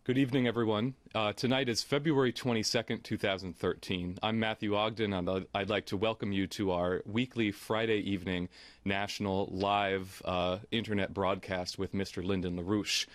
Good evening, everyone. Tonight is February 22nd, 2013. I'm Matthew Ogden, and I'd like to welcome you to our weekly Friday evening national live internet broadcast with Mr. Lyndon LaRouche.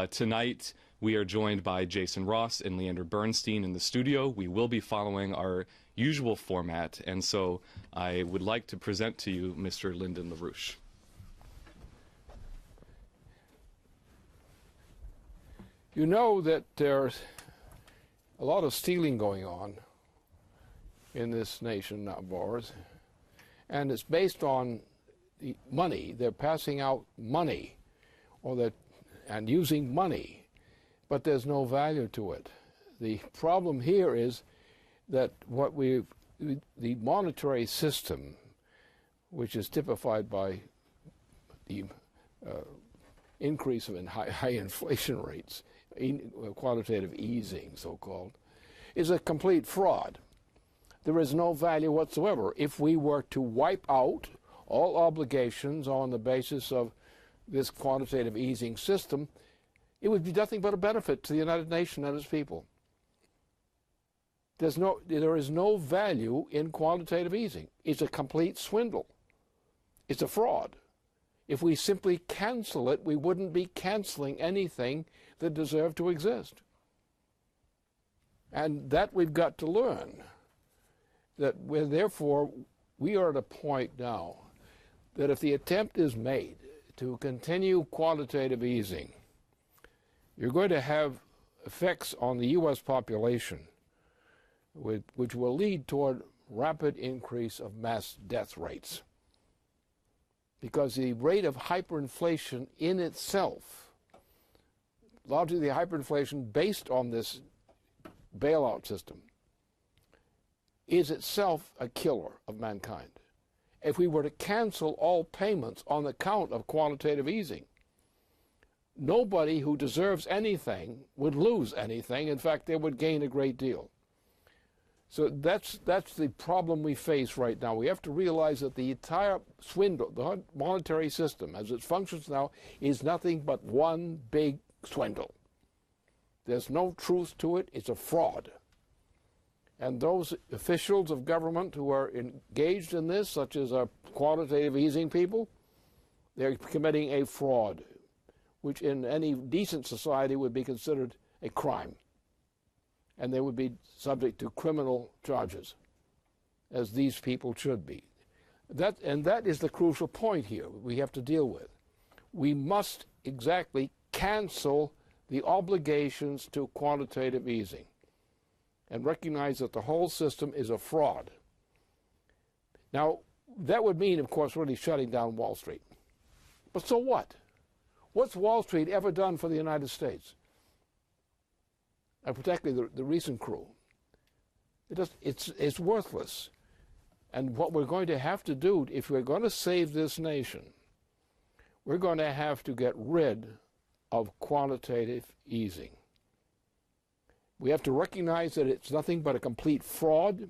Tonight, we are joined by Jason Ross and Leander Bernstein in the studio. We will be following our usual format, and so I would like to present to you Mr. Lyndon LaRouche. You know that there's a lot of stealing going on in this nation of ours, and it's based on the money. They're passing out money, and using money, but there's no value to it. The problem here is that the monetary system, which is typified by the increase in high inflation rates, quantitative easing, so-called, is a complete fraud. There is no value whatsoever. If we were to wipe out all obligations on the basis of this quantitative easing system, it would be nothing but a benefit to the United Nations and its people. There is no value in quantitative easing. It's a complete swindle. It's a fraud. If we simply cancel it, we wouldn't be canceling anything that deserved to exist. And that we've got to learn. Therefore, we are at a point now that if the attempt is made to continue quantitative easing, you're going to have effects on the U.S. population which will lead toward rapid increase of mass death rates. Because the rate of hyperinflation in itself, largely the hyperinflation based on this bailout system, is itself a killer of mankind. If we were to cancel all payments on account of quantitative easing, nobody who deserves anything would lose anything. In fact, they would gain a great deal. So that's the problem we face right now. We have to realize that the entire swindle, the monetary system as it functions now, is nothing but one big swindle. There's no truth to it. It's a fraud. And those officials of government who are engaged in this, such as our quantitative easing people, they're committing a fraud, which in any decent society would be considered a crime. And they would be subject to criminal charges, as these people should be. That is the crucial point here we have to deal with. We must exactly cancel the obligations to quantitative easing and recognize that the whole system is a fraud. Now, that would mean, of course, really shutting down Wall Street. But so what? What's Wall Street ever done for the United States? And particularly the recent crew. It's worthless. And what we're going to have to do, if we're going to save this nation, we're going to have to get rid of quantitative easing. We have to recognize that it's nothing but a complete fraud.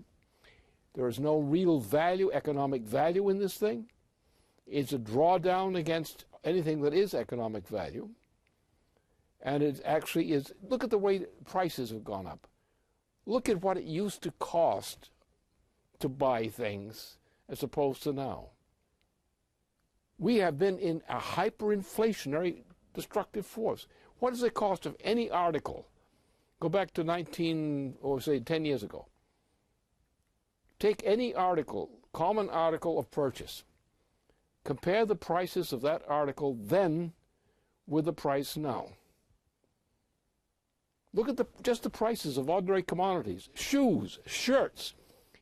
There is no real value, economic value in this thing. It's a drawdown against anything that is economic value. And it actually is, look at the way prices have gone up. Look at what it used to cost to buy things as opposed to now. We have been in a hyperinflationary destructive force. What is the cost of any article? Go back to 10 years ago. Take any article, common article of purchase. Compare the prices of that article then with the price now. Look at just the prices of ordinary commodities. Shoes, shirts.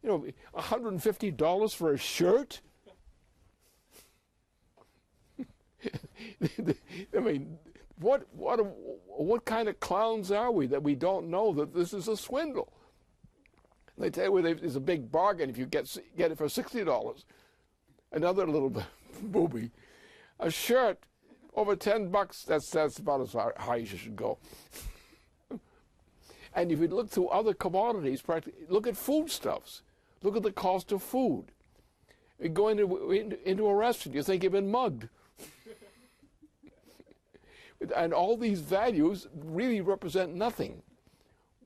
You know, $150 for a shirt? I mean, what kind of clowns are we that we don't know that this is a swindle? They tell you there's a big bargain if you get it for $60. Another little booby. A shirt over $10, that's about as high as you should go. And if you look through other commodities, look at foodstuffs. Look at the cost of food. You go into a restaurant, you think you've been mugged. And all these values really represent nothing.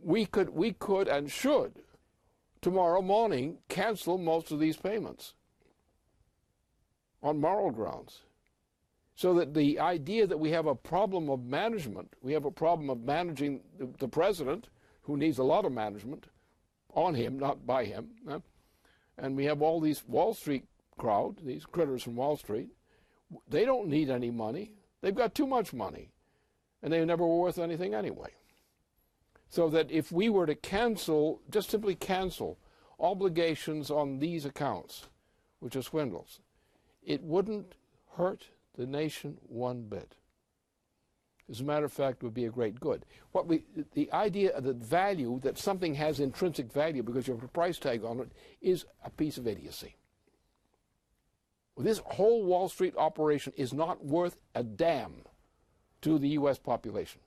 We could and should tomorrow morning cancel most of these payments on moral grounds. So that the idea that we have a problem of management, we have a problem of managing the president, who needs a lot of management on him, not by him, and we have all these Wall Street crowd, these critters from Wall Street, they don't need any money. They've got too much money, and they never were worth anything anyway. So that if we were to cancel, just simply cancel obligations on these accounts, which are swindles, it wouldn't hurt the nation one bit. As a matter of fact, it would be a great good. The idea that value, that something has intrinsic value because you have a price tag on it, is a piece of idiocy. This whole Wall Street operation is not worth a damn to the U.S. population.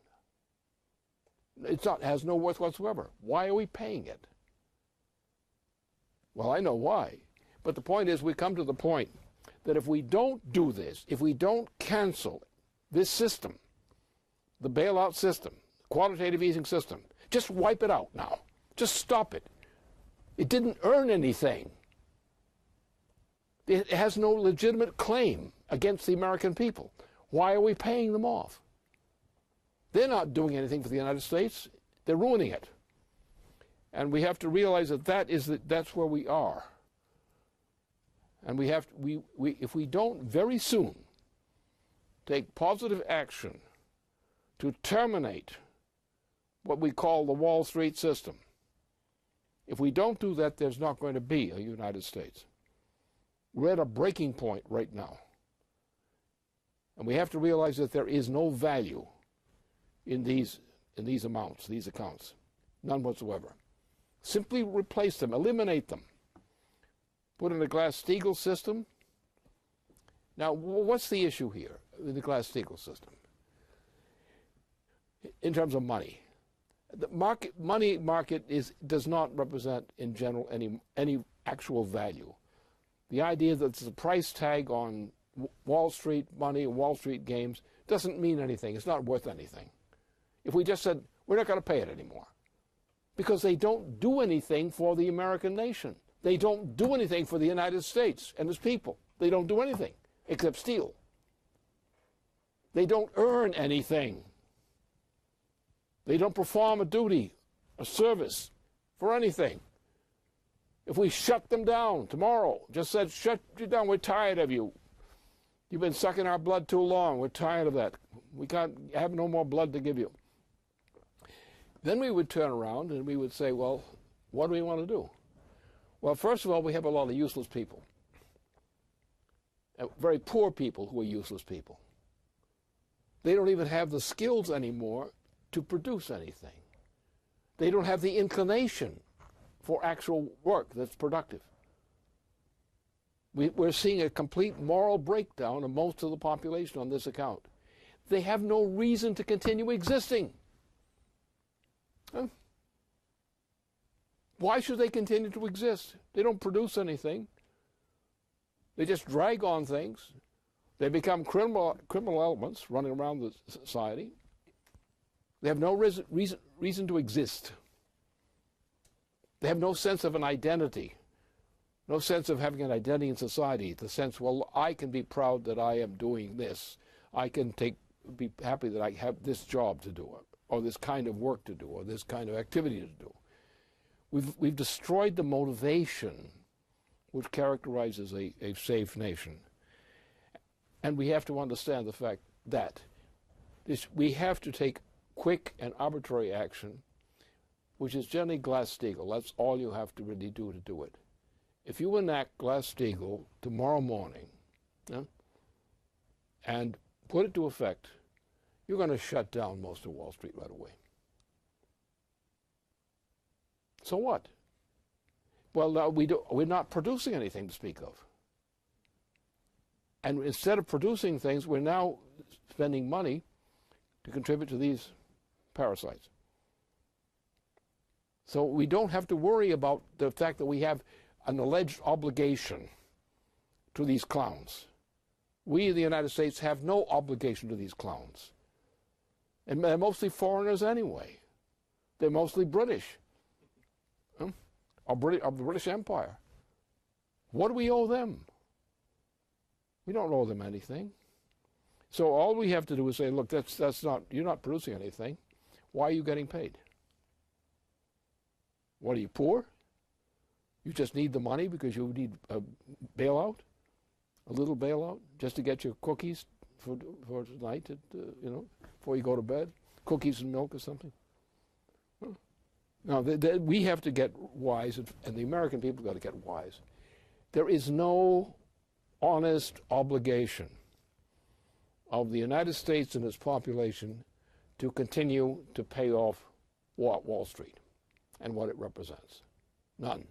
It has no worth whatsoever. Why are we paying it? Well, I know why. But the point is, we come to the point that if we don't do this, if we don't cancel this system, the bailout system, quantitative easing system, just wipe it out now. Just stop it. It didn't earn anything. It has no legitimate claim against the American people. Why are we paying them off? They're not doing anything for the United States. They're ruining it. And we have to realize that that's where we are. And if we don't very soon take positive action to terminate what we call the Wall Street system, if we don't do that, there's not going to be a United States. We're at a breaking point right now. And we have to realize that there is no value in these amounts, these accounts. None whatsoever. Simply replace them, eliminate them. Put in a Glass-Steagall system. Now, what's the issue here in the Glass-Steagall system? In terms of money. The money market does not represent, in general, any actual value. The idea that there's a price tag on Wall Street money, Wall Street games, doesn't mean anything. It's not worth anything. If we just said, we're not going to pay it anymore, because they don't do anything for the American nation. They don't do anything for the United States and its people. They don't do anything except steal. They don't earn anything. They don't perform a duty, a service for anything. If we shut them down tomorrow, just said, shut you down, we're tired of you. You've been sucking our blood too long. We're tired of that. We can't have no more blood to give you. Then we would turn around and we would say, well, what do we want to do? Well, first of all, we have a lot of useless people. Very poor people who are useless people. They don't even have the skills anymore to produce anything. They don't have the inclination for actual work that's productive. We're seeing a complete moral breakdown of most of the population on this account. They have no reason to continue existing. Huh? Why should they continue to exist? They don't produce anything. They just drag on things. They become criminal elements running around the society. They have no reason to exist. They have no sense of an identity, no sense of having an identity in society, the sense, well, I can be proud that I am doing this. I can be happy that I have this job to do, or this kind of work to do, or this kind of activity to do. We've destroyed the motivation which characterizes a safe nation. And we have to understand the fact that we have to take quick and arbitrary action, which is generally Glass-Steagall. That's all you have to really do to do it. If you enact Glass-Steagall tomorrow morning, and put it to effect, you're going to shut down most of Wall Street right away. So what? Well, no, we're not producing anything to speak of. And instead of producing things, we're now spending money to contribute to these parasites. So we don't have to worry about the fact that we have an alleged obligation to these clowns. We in the United States have no obligation to these clowns. And they're mostly foreigners anyway. They're mostly British, of the British Empire. What do we owe them? We don't owe them anything. So all we have to do is say, look, that's not, you're not producing anything. Why are you getting paid? What, are you poor? You just need the money because you need a bailout, a little bailout, just to get your cookies for tonight, before you go to bed, cookies and milk or something. Now, we have to get wise, and the American people got to get wise. There is no honest obligation of the United States and its population to continue to pay off Wall Street and what it represents. None.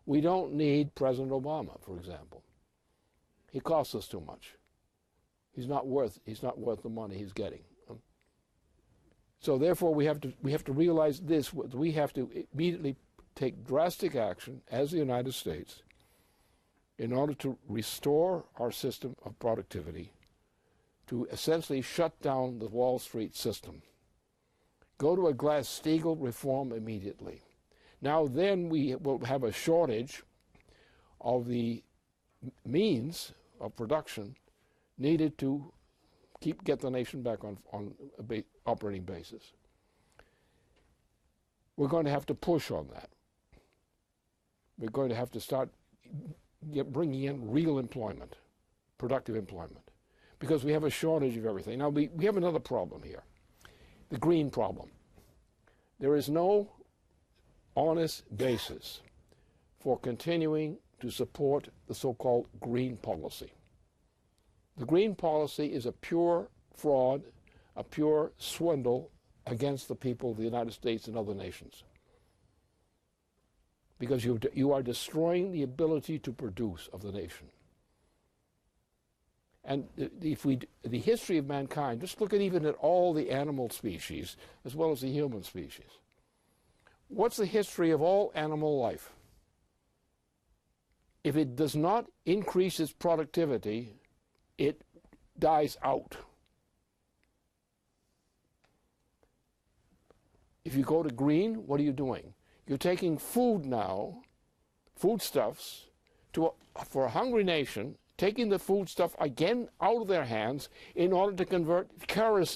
We don't need President Obama, for example. He costs us too much. He's not worth the money he's getting. So therefore we have to realize this. We have to immediately take drastic action as the United States in order to restore our system of productivity, to essentially shut down the Wall Street system. Go to a Glass-Steagall reform immediately. Now then we will have a shortage of means of production needed to get the nation back on a operating basis. We're going to have to push on that. We're going to have to start bringing in real employment, productive employment, because we have a shortage of everything. Now, we have another problem here, the green problem. There is no honest basis for continuing to support the so-called green policy. The green policy is a pure fraud, a pure swindle against the people of the United States and other nations. Because you are destroying the ability to produce of the nation. And the history of mankind, just look even at all the animal species as well as the human species. What's the history of all animal life? If it does not increase its productivity, it dies out. If you go to green, what are you doing? You're taking food now, foodstuffs, for a hungry nation, taking the foodstuff again out of their hands in order to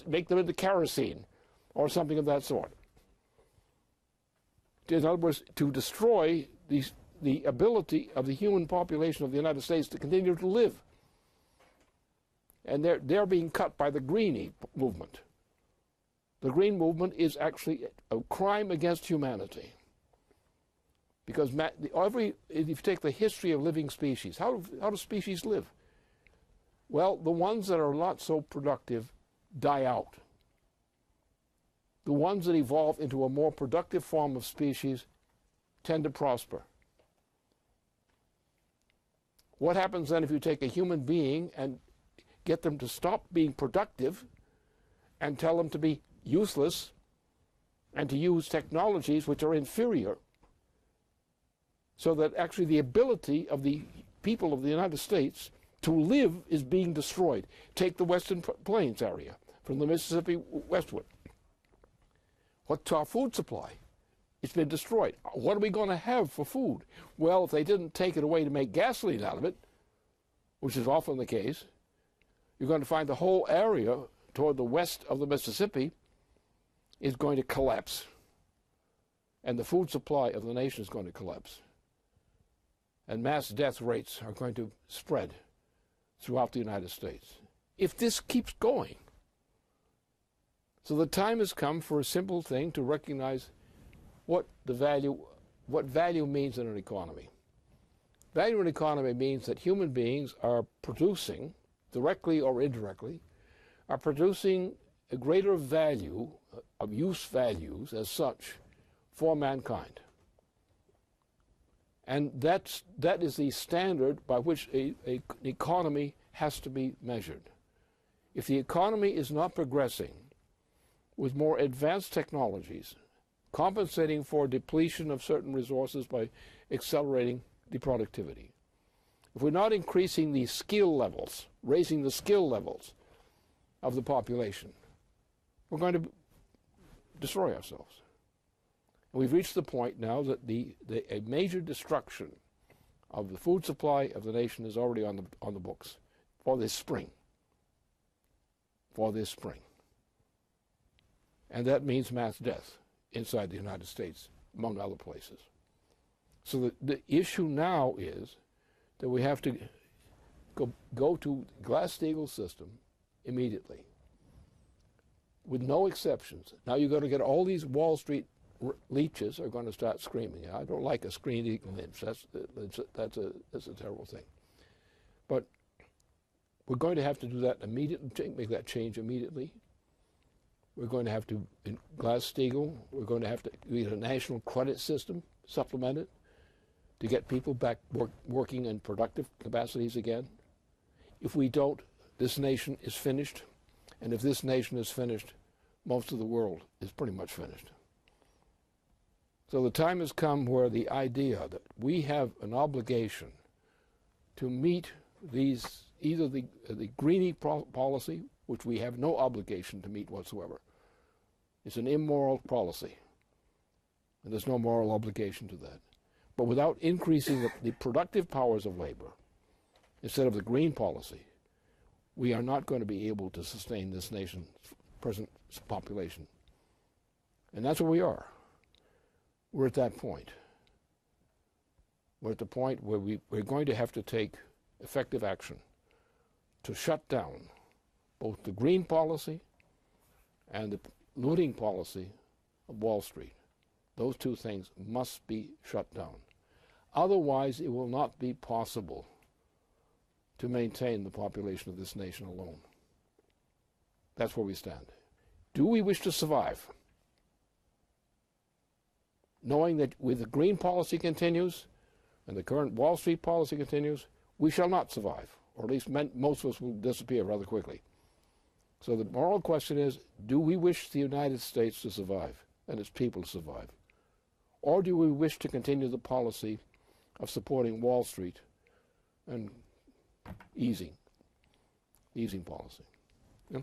make them into kerosene or something of that sort. In other words, to destroy the ability of the human population of the United States to continue to live. And they're being cut by the Greenie movement. The Green movement is actually a crime against humanity. Because if you take the history of living species, how do species live? Well, the ones that are not so productive die out. The ones that evolve into a more productive form of species tend to prosper. What happens then if you take a human being and get them to stop being productive and tell them to be useless and to use technologies which are inferior, so that actually the ability of the people of the United States to live is being destroyed? Take the Western Plains area from the Mississippi westward. What's our food supply? It's been destroyed. What are we going to have for food? Well, if they didn't take it away to make gasoline out of it, which is often the case, you're going to find the whole area toward the west of the Mississippi is going to collapse. And the food supply of the nation is going to collapse. And mass death rates are going to spread throughout the United States if this keeps going. So the time has come for a simple thing to recognize what value means in an economy. Value in an economy means that human beings are producing, directly or indirectly, are producing a greater value of use values as such for mankind. And that is the standard by which an economy has to be measured. If the economy is not progressing with more advanced technologies, compensating for depletion of certain resources by accelerating the productivity, if we're not increasing the skill levels, raising the skill levels of the population, we're going to destroy ourselves. And we've reached the point now that a major destruction of the food supply of the nation is already on the books for this spring. For this spring. And that means mass death inside the United States, among other places. So the issue now is that we have to go to Glass-Steagall system immediately, with no exceptions. Now you've got to get all these Wall Street leeches are going to start screaming. I don't like a screaming lynch. That's a terrible thing. But we're going to have to do that immediately, make that change immediately. We're going to have to, in Glass-Steagall, we're going to have to get a national credit system supplemented to get people back working in productive capacities again. If we don't, this nation is finished. And if this nation is finished, most of the world is pretty much finished. So the time has come where the idea that we have an obligation to meet these, either the greenie policy, which we have no obligation to meet whatsoever. It's an immoral policy, and there's no moral obligation to that. But without increasing the productive powers of labor, instead of the green policy, we are not going to be able to sustain this nation's present population. And that's where we are. We're at that point. We're at the point where we're going to have to take effective action to shut down both the green policy and the looting policy of Wall Street. Those two things must be shut down. Otherwise, it will not be possible to maintain the population of this nation alone. That's where we stand. Do we wish to survive? Knowing that with the green policy continues and the current Wall Street policy continues, we shall not survive, or at least most of us will disappear rather quickly. So the moral question is, do we wish the United States to survive and its people to survive? Or do we wish to continue the policy of supporting Wall Street and easing policy? Yeah?